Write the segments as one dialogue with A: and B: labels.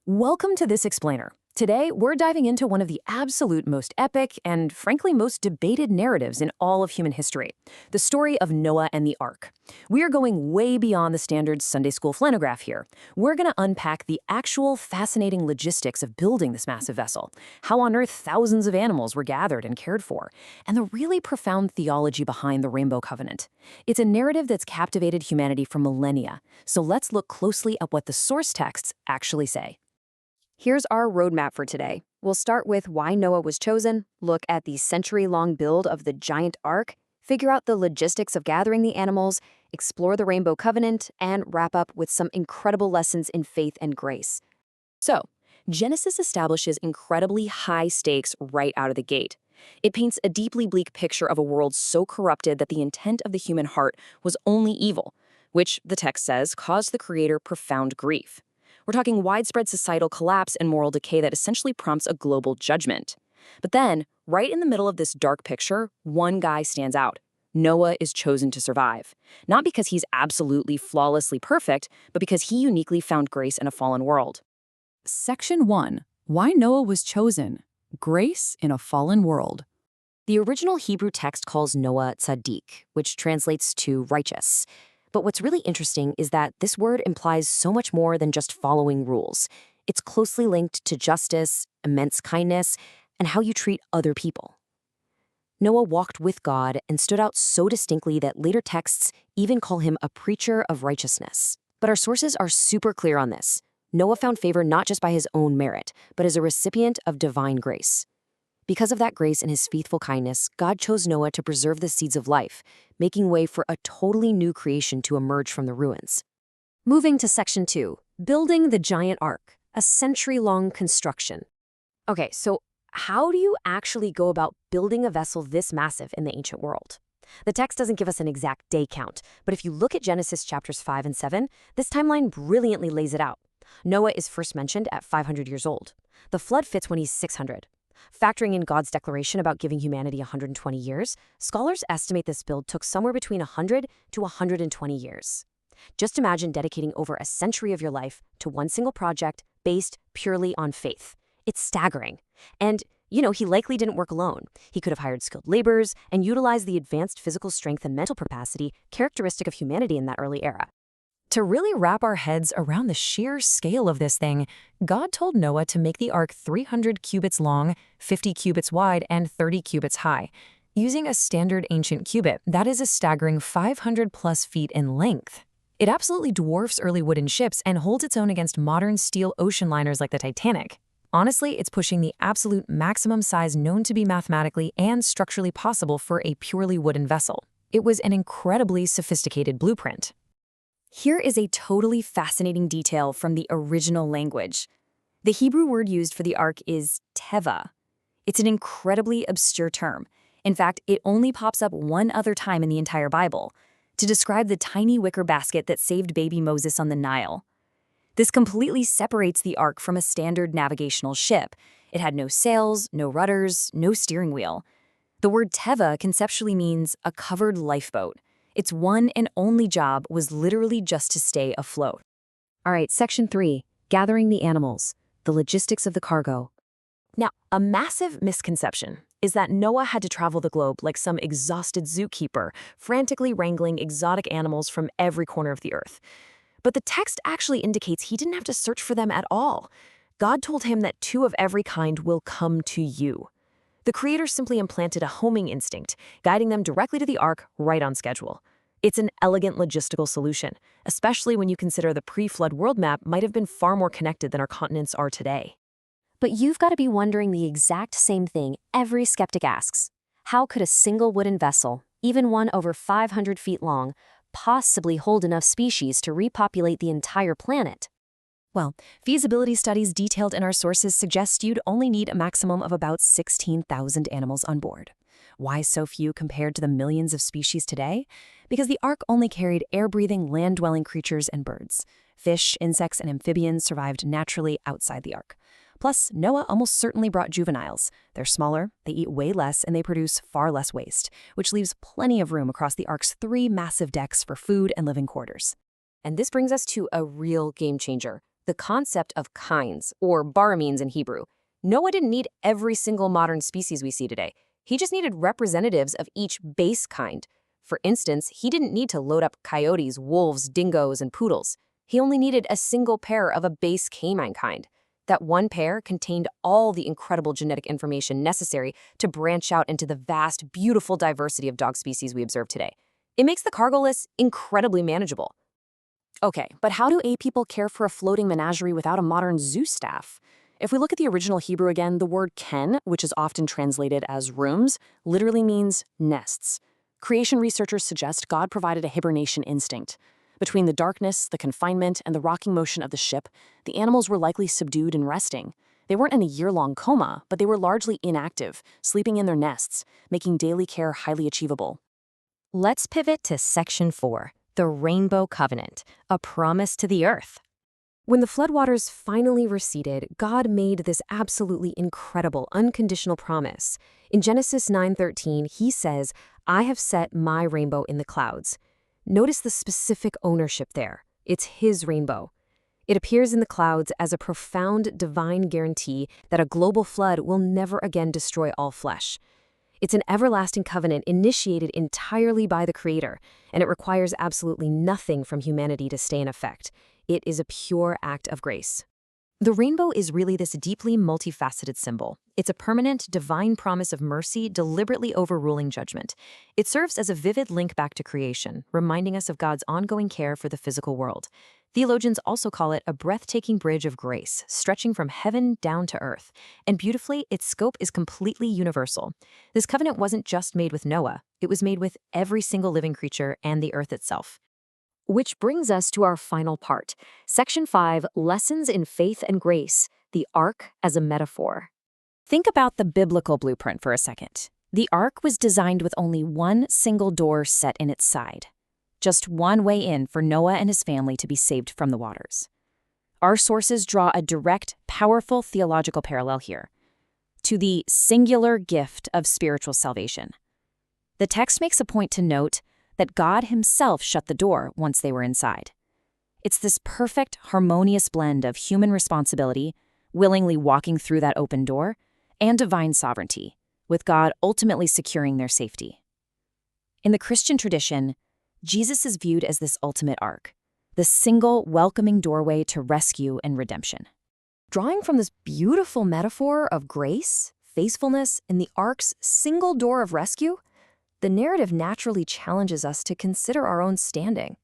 A: Welcome to This Explainer. Today, we're diving into one of the absolute most epic and, frankly, most debated narratives in all of human history, the story of Noah and the Ark. We are going way beyond the standard Sunday school flannograph here. We're going to unpack the actual fascinating logistics of building this massive vessel, how on earth thousands of animals were gathered and cared for, and the really profound theology behind the Rainbow Covenant. It's a narrative that's captivated humanity for millennia, so let's look closely at what the source texts actually say.
B: Here's our roadmap for today. We'll start with why Noah was chosen, look at the century-long build of the giant ark, figure out the logistics of gathering the animals, explore the Rainbow Covenant, and wrap up with some incredible lessons in faith and grace.
A: So, Genesis establishes incredibly high stakes right out of the gate. It paints a deeply bleak picture of a world so corrupted that the intent of the human heart was only evil, which, the text says, caused the Creator profound grief. We're talking widespread societal collapse and moral decay that essentially prompts a global judgment. But then, right in the middle of this dark picture, one guy stands out. Noah is chosen to survive. Not because he's absolutely flawlessly perfect, but because he uniquely found grace in a fallen world.
C: Section 1. Why Noah was chosen. Grace in a fallen world.
B: The original Hebrew text calls Noah tzaddik, which translates to righteous. But what's really interesting is that this word implies so much more than just following rules. It's closely linked to justice, immense kindness, and how you treat other people. Noah walked with God and stood out so distinctly that later texts even call him a preacher of righteousness. But our sources are super clear on this. Noah found favor not just by his own merit, but as a recipient of divine grace. Because of that grace and his faithful kindness, God chose Noah to preserve the seeds of life, making way for a totally new creation to emerge from the ruins. Moving to Section 2, building the giant ark, a century-long construction. Okay, so how do you actually go about building a vessel this massive in the ancient world? The text doesn't give us an exact day count, but if you look at Genesis chapters 5 and 7, this timeline brilliantly lays it out. Noah is first mentioned at 500 years old. The flood fits when he's 600. Factoring in God's declaration about giving humanity 120 years, scholars estimate this build took somewhere between 100 to 120 years. Just imagine dedicating over a century of your life to one single project based purely on faith. It's staggering. And, he likely didn't work alone. He could have hired skilled laborers and utilized the advanced physical strength and mental capacity characteristic of humanity in that early era.
A: To really wrap our heads around the sheer scale of this thing, God told Noah to make the ark 300 cubits long, 50 cubits wide, and 30 cubits high. Using a standard ancient cubit, that is a staggering 500+ feet in length. It absolutely dwarfs early wooden ships and holds its own against modern steel ocean liners like the Titanic. Honestly, it's pushing the absolute maximum size known to be mathematically and structurally possible for a purely wooden vessel. It was an incredibly sophisticated blueprint. Here is a totally fascinating detail from the original language. The Hebrew word used for the ark is teva. It's an incredibly obscure term. In fact, it only pops up one other time in the entire Bible, to describe the tiny wicker basket that saved baby Moses on the Nile. This completely separates the ark from a standard navigational ship. It had no sails, no rudders, no steering wheel. The word teva conceptually means a covered lifeboat. Its one and only job was literally just to stay afloat.
B: All right, Section 3, gathering the animals, the logistics of the cargo.
A: Now, a massive misconception is that Noah had to travel the globe like some exhausted zookeeper, frantically wrangling exotic animals from every corner of the earth. But the text actually indicates he didn't have to search for them at all. God told him that 2 of every kind will come to you. The Creator simply implanted a homing instinct, guiding them directly to the ark right on schedule. It's an elegant logistical solution, especially when you consider the pre-flood world map might have been far more connected than our continents are today.
B: But you've got to be wondering the exact same thing every skeptic asks. How could a single wooden vessel, even one over 500 feet long, possibly hold enough species to repopulate the entire planet?
A: Well, feasibility studies detailed in our sources suggest you'd only need a maximum of about 16,000 animals on board. Why so few compared to the millions of species today? Because the ark only carried air-breathing, land-dwelling creatures and birds. Fish, insects, and amphibians survived naturally outside the ark. Plus, Noah almost certainly brought juveniles. They're smaller, they eat way less, and they produce far less waste, which leaves plenty of room across the ark's 3 massive decks for food and living quarters.
B: And this brings us to a real game changer. the concept of kinds, or baramines in Hebrew. Noah didn't need every single modern species we see today. He just needed representatives of each base kind. For instance, he didn't need to load up coyotes, wolves, dingoes, and poodles. He only needed a single pair of a base canine kind. That one pair contained all the incredible genetic information necessary to branch out into the vast, beautiful diversity of dog species we observe today. It makes the cargo list incredibly manageable. Okay, but how do 8 people care for a floating menagerie without a modern zoo staff? If we look at the original Hebrew again, the word ken, which is often translated as rooms, literally means nests. Creation researchers suggest God provided a hibernation instinct. Between the darkness, the confinement, and the rocking motion of the ship, the animals were likely subdued and resting. They weren't in a year-long coma, but they were largely inactive, sleeping in their nests, making daily care highly achievable. Let's pivot to Section 4, the Rainbow Covenant, a promise to the earth. When the floodwaters finally receded, God made this absolutely incredible, unconditional promise. In Genesis 9:13, he says, "I have set my rainbow in the clouds." Notice the specific ownership there. It's his rainbow. It appears in the clouds as a profound divine guarantee that a global flood will never again destroy all flesh. It's an everlasting covenant initiated entirely by the Creator, and it requires absolutely nothing from humanity to stay in effect. It is a pure act of grace. The rainbow is really this deeply multifaceted symbol. It's a permanent, divine promise of mercy deliberately overruling judgment. It serves as a vivid link back to creation, reminding us of God's ongoing care for the physical world. Theologians also call it a breathtaking bridge of grace, stretching from heaven down to earth. And beautifully, its scope is completely universal. This covenant wasn't just made with Noah, it was made with every single living creature and the earth itself. Which brings us to our final part, Section 5, Lessons in Faith and Grace, the Ark as a Metaphor. Think about the biblical blueprint for a second. The Ark was designed with only one single door set in its side. Just one way in for Noah and his family to be saved from the waters. Our sources draw a direct, powerful theological parallel here to the singular gift of spiritual salvation. The text makes a point to note that God himself shut the door once they were inside. It's this perfect, harmonious blend of human responsibility, willingly walking through that open door, and divine sovereignty, with God ultimately securing their safety. In the Christian tradition, Jesus is viewed as this ultimate ark, the single welcoming doorway to rescue and redemption. Drawing from this beautiful metaphor of grace, faithfulness, and the ark's single door of rescue, the narrative naturally challenges us to consider our own standing.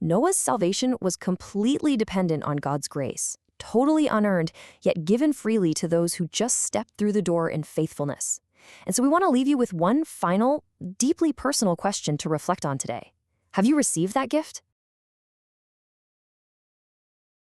B: Noah's salvation was completely dependent on God's grace, totally unearned, yet given freely to those who just stepped through the door in faithfulness. And so we want to leave you with one final, deeply personal question to reflect on today. Have you received that gift?